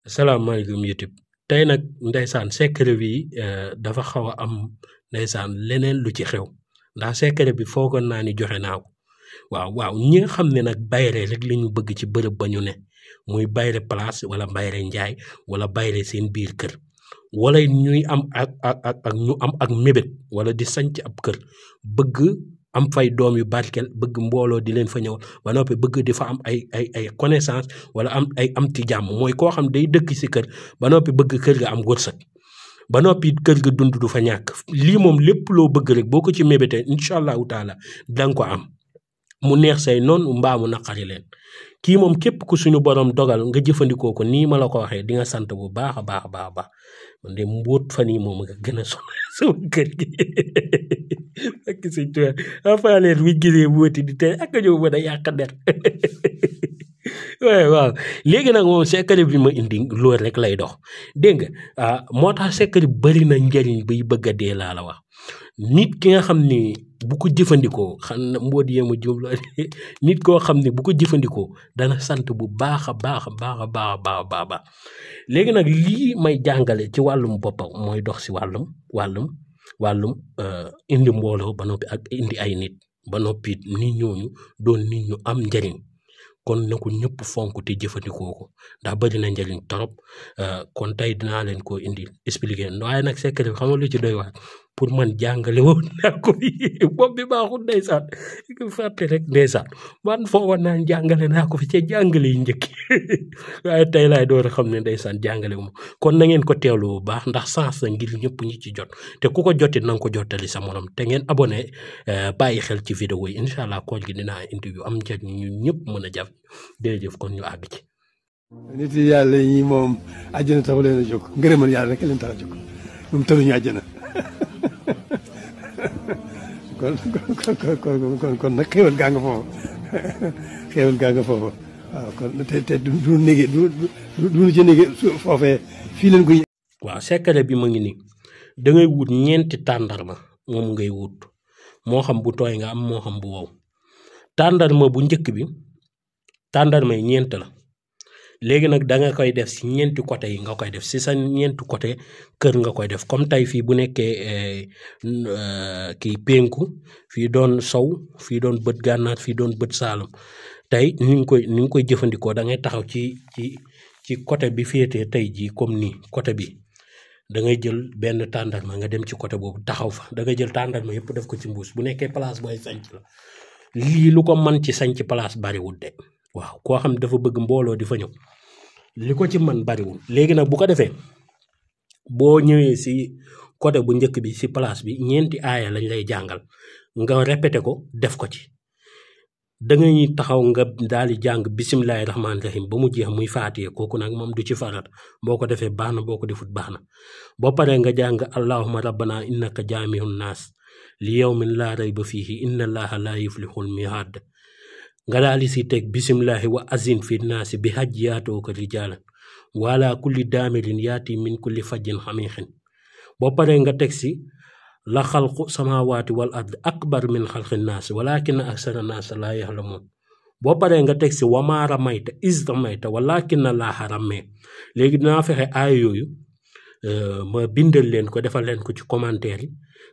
salaamaaleykum YouTube tey nag ndeysaan secret bi dafa xaw a am ndeysaan leneen lu ci xew ndax secret bi foogoon naa ni joxe naa ko waaw ñi nga xam ne nag bayre rek li ñu bëgg ci bërëb ba ñu ne muy bayre place wala bayre njaay wala bayre seen biir kër wala ñuy am ak ñu am ak mébét wala di sanc ab kër bëgg am fay doom yu barkel bëgg mbooloo di leen fa ñëw ba noppi bëgg di fa am ay connaissance wala am ti jàmm mooy koo xam day dëkk si kër ba noppi bëgg kër ga am wërsëg ba noppi kër ga dund du fa ñàkk lii moom lépp loo bëgg rek boo ko ci mébétee incha allahu taala danga ko am mu neex say noonu mbaa mu naqari leen kii moom képp ku suñu borom dogal nga jëfandikoo ko nii ma la ko waxee di nga sant bu baax a baax man de mbóot fan yii moom nga gën a sonal sama kër gi ak si tuuti enfin leen bu gisee mbóoti di tey ak a ñëw mën a yàq der waaw léegi nag moom secret bi ma indi loolu rek lay dox dégg nga moo tax secret bi bëri na njëriñ bay bëgg a dee laa la wax nit ki nga xam ni bu ko jëfandikoo xam na mboot yema jumlo nit koo xam ne bu ko jëfandikoo dana sant bu baax a baax léegi nag lii may jàngale ci wàllum boppam mooy dox si wàllum indi mbooloo ba noppi ak indi ay nit ba noppi nit ñooñu doon nit ñu am njëriñ kon na ko ñëpp fonk te jëfandikoo ko ndax bëri na njëriñ torop kon tey dinaa leen ko indi expliquer waaye nag secret bi xam nga lu ci doy waar pour man jàngale woon naa ko fi bopp bi baaxul ndeysaan fàtte rek ndeysaan man foofa naan jàngale naa ko fi ca jàngale yi njëkk waaye tey laay door a xam ne ndeysaan jàngale wu ma kon na ngeen ko teewlu bu baax ndax sens la ngir ñëpp ñi ci jot te ku ko jotit na nga ko jottali sa morom te ngeen abonné bàyyi xel ci vidéo yi incha allah koor gi dinaa indi yu am njëriñ ñu ñëpp mën a jàpp jërëjëf kon ñu àgg ci. nit yi yàlla yi moom àjjana taxu leen a jóg ngërëmal yàlla rek leen tax a jóg moom taluñu àjjana kon nag xéwal gaa nga foofu waaw kon te du nége du ci nége foofee fii leen koy. waaw secret bi ma ngi nii da ngay wut ñeenti tàndarma moom ngay wut moo xam bu tooy nga am moo xam bu wow tàndarma bu njëkk bi tàndarma yi ñeent la léegi nag da nga koy def si ñeenti côté yi nga koy def si sa ñeenti côté kër nga koy def comme tey fii bu nekkee kii penku fii doon sow fii doon bët gànnaar fii doon bët saalum tey ni nga koy jëfandikoo da ngay taxaw ci côté bi féetee tey jii comme nii côté bi da ngay jël benn tàndarma nga dem ci côté boobu taxaw fa da ngay jël tàndarma yëpp def ko ci mbuus bu nekkee place booy sanc la lii lu ko man ci sanc place bariwul de waaw koo xam dafa bëgg mbooloo di fa ñëw li ko ci man bariwul léegi nag bu ko defee boo ñëwee si côté bu njëkk bi si place bi ñeenti aaya lañ lay jàngal nga répété ko def ko ci da ngay taxaw nga daal di jàng bisimilahi rahmaani rahim ba mu jeex muy faatiye kooku nag moom du ci farat boo ko defee baax na boo ko defut baax na boo paree nga jàng allahumma rabbana innaka jaamihun naas li yawmin laa rayba fiihi inna allaha laa yuflihul mihaad nga daal di si teg bisimilahi wa azin fi naasi bi hajj yaatoo ko rijaalan wala kulli daamirin yaati min kulli fajjin xamiixin boo paree nga teg si la xalqu samawaati wal ard akbar min xalqi naasi walakin aksara naasi laa yaxlamuun boo paree nga teg si wamaa ramayta iz ramayta walakin laaha rammee léegi dinaa fexe aaya yooyu ma bindal leen ko defal leen ko ci commentaire yi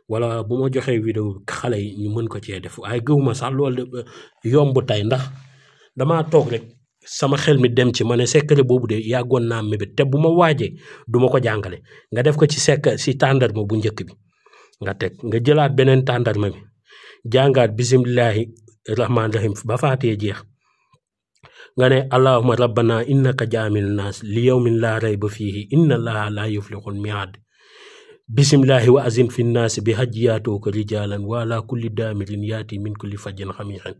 wala bu ma joxee vidéo xale yi ñu mën ko cee def waaye gëwuma sax loolu yomb tey ndax damaa toog rek sama xel mi dem ci ma ne secret boobu de yàggoon naa mébét te bu ma waajee du ma ko jàngale nga def ko ci tàndarma bu njëkk bi nga teg nga jëlaat beneen tàndarma bi jàngaat bisimilahi rahmaani rahim ba faatee jeex nga ne allahumma rabbana innaka jaamil naas li yawmin laa rayba fiihi inna allaha laa yuflihul mihaad bisimilahi wa azin fi naasi bi hajj yaatoo ko rijaalan wala kulli daamirin yaati min kulli fajjin xamiixin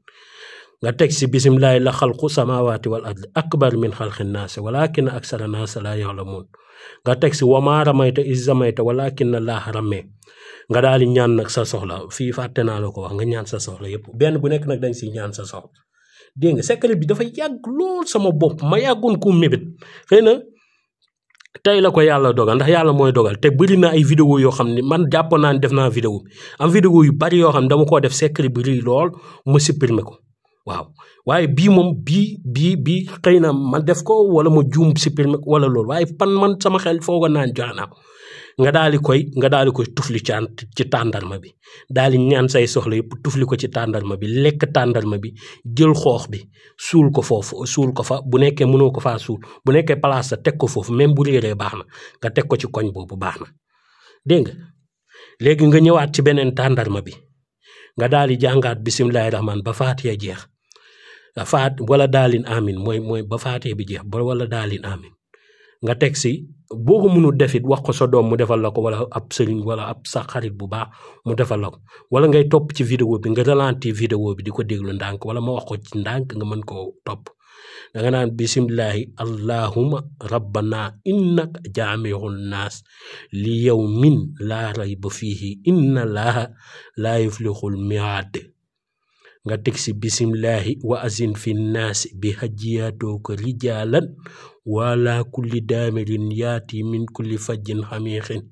nga teg si bisimilahi la xalqu samawaati wal ard akbar min xalqi naasi walakin aksara naasi laa yaxlamuun nga teg si wamaa ramayta iz ramayta walakin laaha rammee nga daal di ñaan nag sa soxla fii fàtte naa la ko wax nga ñaan sa soxla yëpp benn bu nekk nag dañ si ñaan sa soxla dégg nga secret bi dafa yàgg lool sama bopp ma yàggoon ko mébét xëy na tey la ko yàlla dogal ndax yàlla mooy dogal te bëri na ay vidéo yoo xam ne man jàpp naa ne def naa vidéo am vidéo yu bari yoo xam ne dama koo def secret bi rëy lool ma supprimer ko waaw waaye bii moom bii xëy na ma def ko wala ma juum supprimer wala loolu waaye man sama xel fooga naan joxe naa nga daal di koy tufli ci tàndarma bi daal di ñaan say soxla yëpp tufli ko ci tàndarma bi lekk tàndarma bi jël xoox bi suul ko foofu suul ko fa bu nekkee mënoo ko faa suul bu nekkee place sa teg ko foofu même bu réeree baax na nga teg ko ci koñ boobu baax na dégg nga léegi nga ñëwaat ci beneen tàndarma bi nga daal di jàngaat bisimilahi rahmaan ba faatiya jeex wala daalin amin mooy ba faatiya bi jeex ba wala daalin amin nga teg si boo ko mënul def it wax ko sa doom mu defal la ko wala ab sëriñ wala ab sa xarit bu baax mu defal la ko wala ngay topp ci vidéo bi nga ralentir vidéo bi di ko déglu ndànk wala ma wax ko ci ndànk nga mën koo topp da nga naan bisimilahi allahumma rabbana innaka jaami'un naas li yawmin laa rayba fiihi inna laaha laa yuflixul mi'aad nga teg si bisimilahi wa azin fi naasi bi hajjiyatooka rijaalan wala kulli daamirin yaati min kulli fajjin xamiixin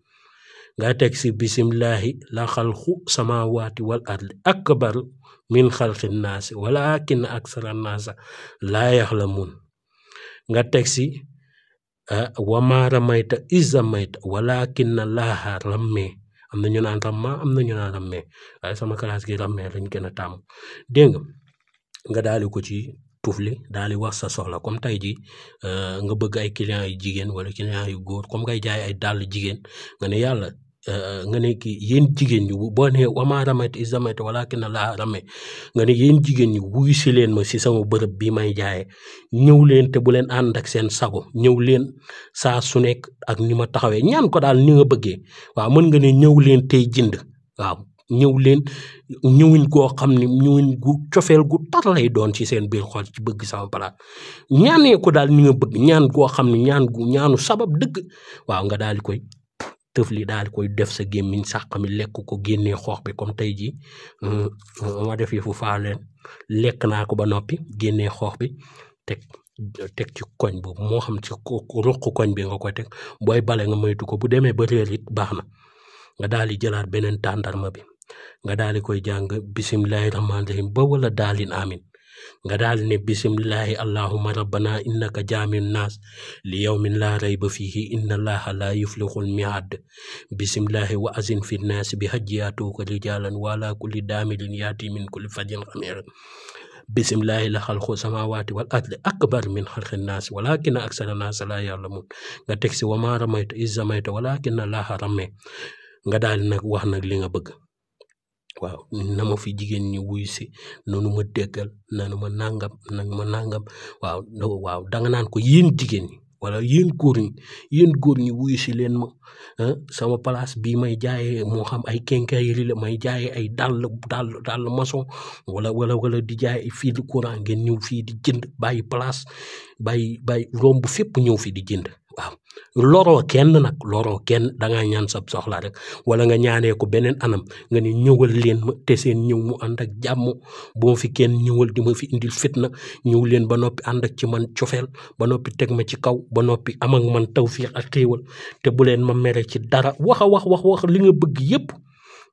nga teg si bisimilahi la xalqu samaawaati wal ardi akbar min xalqi naasi walakin aksara naasa laa yaxlamuun nga teg si wa maa ramayta iz ramayta walakin laaha rammee am na ñu naan ramma am na ñu naan rammee waaye sama classe gi rammee lañ gën a tàmm dégg nga daal di ko ci tufli daal di wax sa soxla comme tey ji nga bëgg ay clients yu jigéen wala clients yu góor comme ngay jaay ay dàll jigéen nga ne yàlla nga ne kii yéen jigéen ñi boo nee wamaa ramayta iz ramayta walaakinna laaha rammee nga ne yéen jigéen ñi wuyu si leen ma si sama bërëb bi may jaayee ñëw leen te bu leen ànd ak seen sago ñëw leen saa su nekk ak ni ma taxawee ñaan ko daal ni nga bëggee waaw mën nga ne ñëw leen tey jënd waaw ñëw leen ñëwin goo xam ne ñëwin gu cofeel gu tar lay doon ci seen biir xol ci bëgg sama palaat ñaanee ko daal ni nga bëgg ñaan goo xam ne ñaanu sabab dëgg waaw nga daal di koy tëf li daal di koy def sa gémmiñ sàq mi lekk ko génnee xoox bi comme tey jii ma def yëfu faa leen lekk naa ko ba noppi génnee xoox bi teg ci koñ boobu moo xam ci ruq koñ bi nga koy teg booy bale nga moytu ko bu demee ba réer it baax na nga daal di jëlaat beneen tàndarma bi nga daal di koy jàng bisimilahi rahmaani rahim ba wala daalin amin nga daal di ne bisimilahi allahumma rabbana innaka jaami'un naas li yawmin laa rayba fiihi inna allaha laa yuflixul mi'aad bisimilahi wa azin fi naasi bi hajjiyatuuka rijaalan wa ala kulli daamirin yaati min kulli fajjin xamiir bisimilahi la xalqu samaawaati wal ardi akbar min xalqi naas walakinna aksara naas laa ya'lamuun nga teg si wa maa ramayta iz ramayta walakinna laaha rammee nga daal di nag wax nag li nga bëgg waaw na ma fi jigéen ñi wuyu si nanu ma déggal nanu ma nangam waaw danga naan ko yéen jigéen ñi wala yéen góor ñi wuyu si leen ma sama place bii may jaayee moo xam ay quincaillerie la may jaayee ay dàll maçon wala di jaay ay fil courant ngeen ñëw fii di jënd bàyyi place bàyyi romb fépp ñëw fii di jënd waaw loroo kenn dangaa ñaan sab soxla rek wala nga ñaanee ko beneen anam nga ne ñëwal leen ma te seen ñëw mu ànd ak jàmm bu ma fi kenn ñëwal di ma fi indil fitna ñëw leen ba noppi ànd ak ci man cofeel ba noppi teg ma ci kaw ba noppi am ak man tawfiix ak xéewal te bu leen ma mere ci dara wax li nga bëgg yépp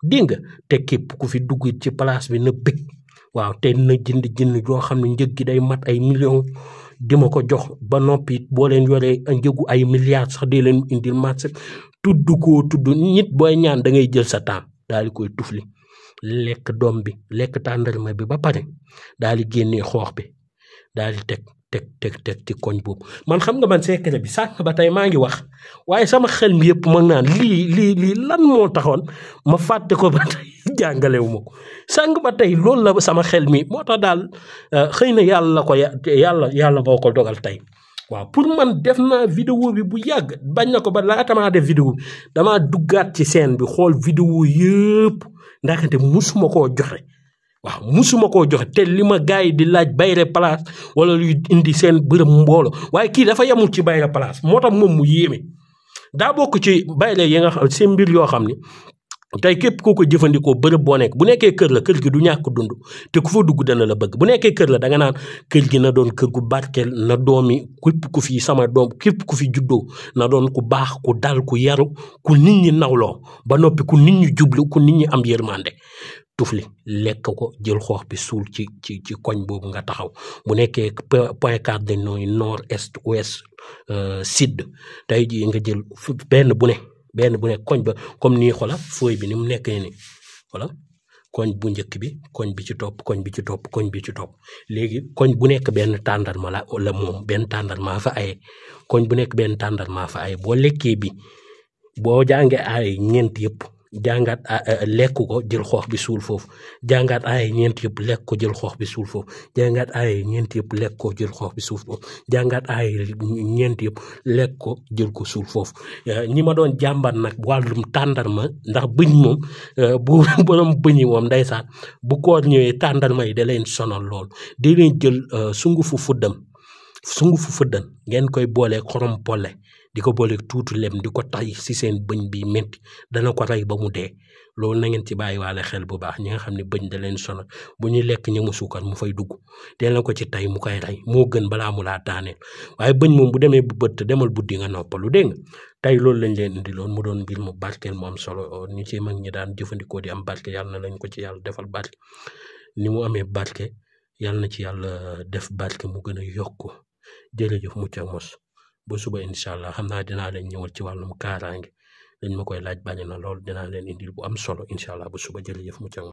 dégg nga te képp ku fi dugg ci place bi na bëgg waaw te na jënd yoo xam ne njëg gi day mat ay millions di ma ko jox ba noppi boo leen yoree njëgu ay milliards sax di leen indil marché tudd nit booy ñaan da ngay jël sa temps daal di koy tufli lekk doom bi lekk tàndarma bi ba pare daal di génnee xoox bi daal di teg ci koñ boobu man xam nga man secret bi sànq ba tey maa ngi wax waaye sama xel mi yëpp mag naan lii lan moo taxoon ma fàtte ko ba tey jàngalewu ma ko sànq ba tey loolu la sama xel mi moo tax daal xëy na yàlla moo ko dogal tey waaw pour man def naa vidéo bi bu yàgg bañ na ko ba laata maa def vidéo bi damaa duggaat ci scène bi xool vidéo yëpp ndaxte musuma koo joxe waaw musuma koo joxe te li ma gars yi di laaj bayre place wala luy indi seen bërëb mbooloo waaye kii dafa yemul ci bayre place moo tax moom mu yéeme daa bokk ci bayre yi nga xam seen mbir yoo xam ni tey képp koo ko jëfandikoo bërëb boo nekk bu nekkee kër la kër gi du ñàkk dund te ku fa dugg dana la bëgg bu nekkee kër la danga naan kër gi na doon kër gu barkeel na doomi képp ku fi sama doom képp ku fi juddoo na doon ku baax ku dal ku yaru ku nit ñi nawloo ba noppi ku nit ñi jublu ku nit ñi am yërmande tufli lekk ko jël xoox bi suul ci koñ boobu nga taxaw bu nekkee point cardinaux yi nord est ouest sud tey jii nga jël benn bu ne koñ ba comme nii xola fooy bi ni mu nekkee ni xola koñ bu njëkk bi koñ bi ci topp koñ bi ci topp koñ bi ci topp léegi koñ bu nekk benn tàndarma la moom benn tàndarma fa aye koñ bu nekk benn tàndarma fa aye boo lekkee bi boo jàngee ay ñeent yëpp jàngaat lekk ko jël xoox bi suul foofu jàngaat ay ñeent yëpp lekk ko jël xoox bi suul foofu jàngaat ay ñeent yëpp lekk ko jël xoox bi suul foofu jàngaat ay ñeent yëpp lekk ko jël ko suul foofu ñi ma doon jàmbat nag wàllum tàndarma ndax bëñ moom bu borom bëñi moom ndeysaan bu koor ñëwee tàndarma yi da leen sonal lool di leen jël sungufu fuddan ngeen koy boolee xorom polle di ko boole tuuti lem di ko tay si seen bëñ bi métti dana ko rey ba mu dee loolu na ngeen ci bàyyiwaale xel bu baax ñi nga xam ne bëñ da leen sonal bu ñuy lekk ñamu suukar mu fay dugg teel na ko ci tay mu koy rey moo gën balaa mu laa daaneel waaye bëñ moom bu demee bu bët demal buddi nga noppalu dégg nga tey loolu lañ leen indi loon mu doon mbir mu barkeel mu am solo ni ci mag ñi daan jëfandikoo di am barke yàlla na lañ ko ci yàlla defal barke ni mu amee barke yàlla na ci yàlla def barke mu gën a yokk jërëjëf mucc ak mos ba suba incha allah xam naa dinaa leen ñëwal ci wàllum kaaraange dañ ma koy laaj bari na lool dinaa leen indil bu am solo incha allah ba suba jërëjëf mucc ak mos